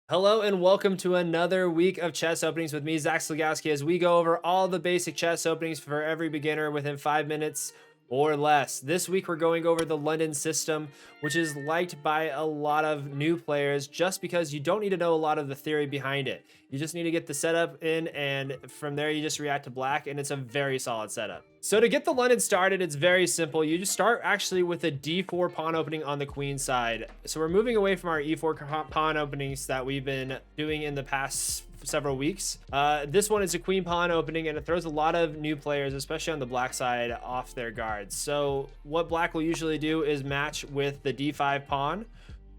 Hello and welcome to another week of chess openings with me, Zach Slagowski, as we go over all the basic chess openings for every beginner within 5 minutes or less. This week we're going over the London system, which is liked by a lot of new players just because you don't need to know a lot of the theory behind it. You just need to get the setup in, and from there you just react to black, and it's a very solid setup. So to get the London started, it's very simple. You just start actually with a d4 pawn opening on the queen side. So we're moving away from our e4 pawn openings that we've been doing in the past several weeks. This one is a queen pawn opening, and it throws a lot of new players, especially on the black side, off their guards. So what black will usually do is match with the d5 pawn.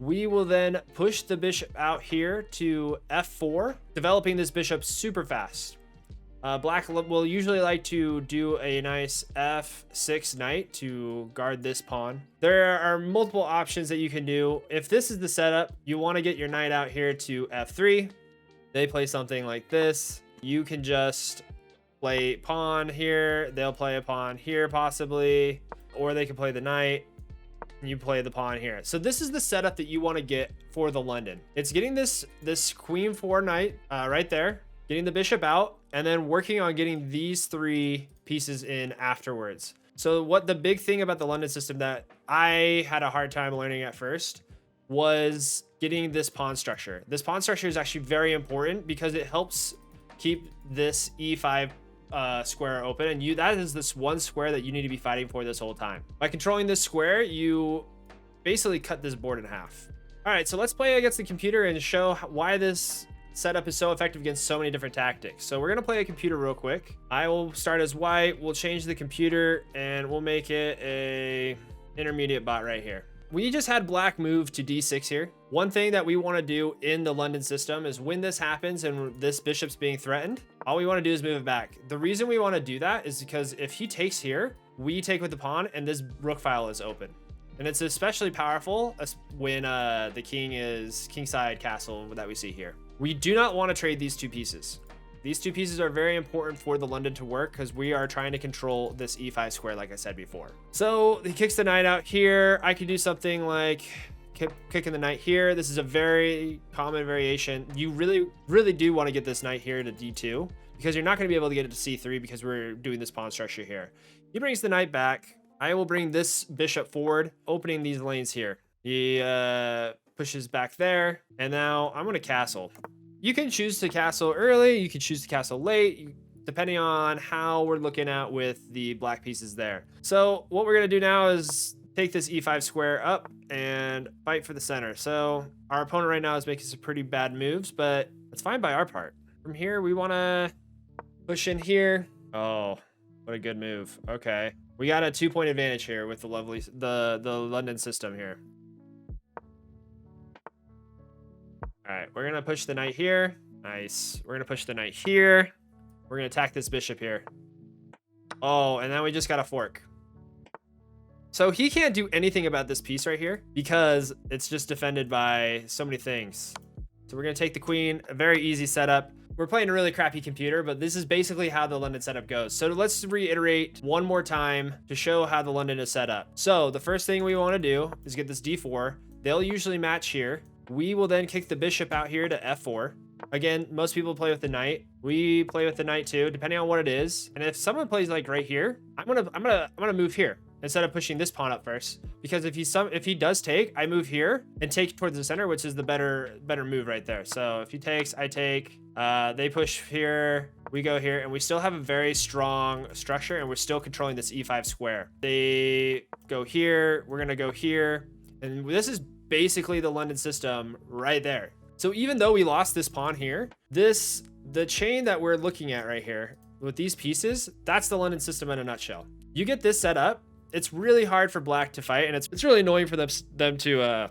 We will then push the bishop out here to f4, developing this bishop super fast. Black will usually like to do a nice f6 knight to guard this pawn. There are multiple options that you can do. If this is the setup, you want to get your knight out here to f3. They play something like this. You can just play pawn here. They'll play a pawn here possibly, or they can play the knight. You play the pawn here. So this is the setup that you want to get for the London. It's getting this queen 4 knight right there, getting the bishop out, and then working on getting these three pieces in afterwards. So what the big thing about the London system that I had a hard time learning at first was getting this pawn structure. This pawn structure is actually very important because it helps keep this e5 square open, and that is this one square that you need to be fighting for this whole time. By controlling this square, you basically cut this board in half. All right, so let's play against the computer and show why this setup is so effective against so many different tactics. So we're gonna play a computer real quick. I will start as white. We'll change the computer and we'll make it a intermediate bot right here. We just had black move to d6 here. One thing that we want to do in the London system is when this happens and this bishop's being threatened, all we want to do is move it back. The reason we want to do that is because if he takes here, we take with the pawn and this rook file is open. And it's especially powerful when the king is kingside castle that we see here. We do not want to trade these two pieces. These two pieces are very important for the London to work because we are trying to control this e5 square, like I said before. So he kicks the knight out here. I could do something like kicking the knight here. This is a very common variation. You really do want to get this knight here to d2 because you're not going to be able to get it to c3 because we're doing this pawn structure here. He brings the knight back. I will bring this bishop forward, opening these lanes here. He pushes back there, and now I'm going to castle. You can choose to castle early, you can choose to castle late, depending on how we're looking at with the black pieces there. So what we're gonna do now is take this e5 square up and fight for the center. So our opponent right now is making some pretty bad moves, but it's fine by our part. From here, we wanna push in here. Oh, what a good move. Okay. We got a 2-point advantage here with the London system here. All right, we're gonna push the knight here. Nice. We're gonna push the knight here. We're gonna attack this bishop here. Oh, and then we just got a fork. So he can't do anything about this piece right here because it's just defended by so many things. So we're gonna take the queen, a very easy setup. We're playing a really crappy computer, but this is basically how the London setup goes. So let's reiterate one more time to show how the London is set up. So the first thing we wanna do is get this d4. They'll usually match here. We will then kick the bishop out here to f4. Again, most people play with the knight. We play with the knight too, depending on what it is. And if someone plays like right here, I'm gonna move here instead of pushing this pawn up first. Because if he does take, I move here and take towards the center, which is the better move right there. So if he takes, I take. They push here, we go here, and we still have a very strong structure, and we're still controlling this e5 square. They go here, we're gonna go here, and this is basically the London system right there. So even though we lost this pawn here, the chain that we're looking at right here with these pieces, that's the London system in a nutshell. You get this set up, it's really hard for black to fight, and it's really annoying for them to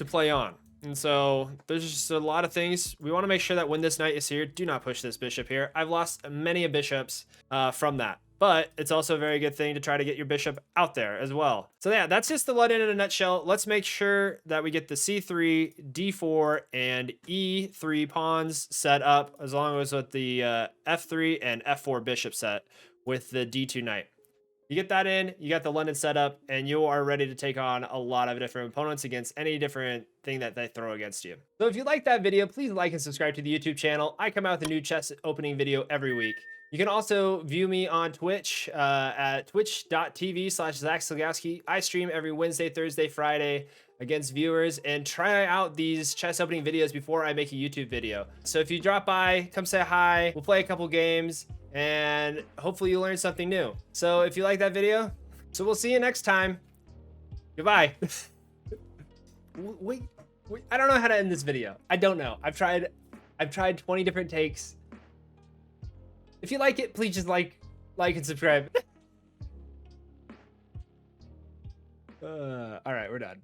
play on. And so there's just a lot of things. We want to make sure that when this knight is here, do not push this bishop here. I've lost many bishops from that. But it's also a very good thing to try to get your bishop out there as well. So yeah, that's just the London in a nutshell. Let's make sure that we get the c3, d4, and e3 pawns set up, as long as with the f3 and f4 bishop set with the d2 knight. You get that in, you got the London setup, and you are ready to take on a lot of different opponents against any different thing that they throw against you. So if you like that video, please like and subscribe to the YouTube channel. I come out with a new chess opening video every week. You can also view me on Twitch at twitch.tv/ZachSlagowski. I stream every Wednesday, Thursday, Friday against viewers and try out these chess opening videos before I make a YouTube video. So if you drop by, come say hi, we'll play a couple games, and hopefully you learn something new. So if you like that video, so we'll see you next time. Goodbye. wait, I don't know how to end this video. I don't know. I've tried 20 different takes. If you like it, please just like and subscribe. All right, we're done.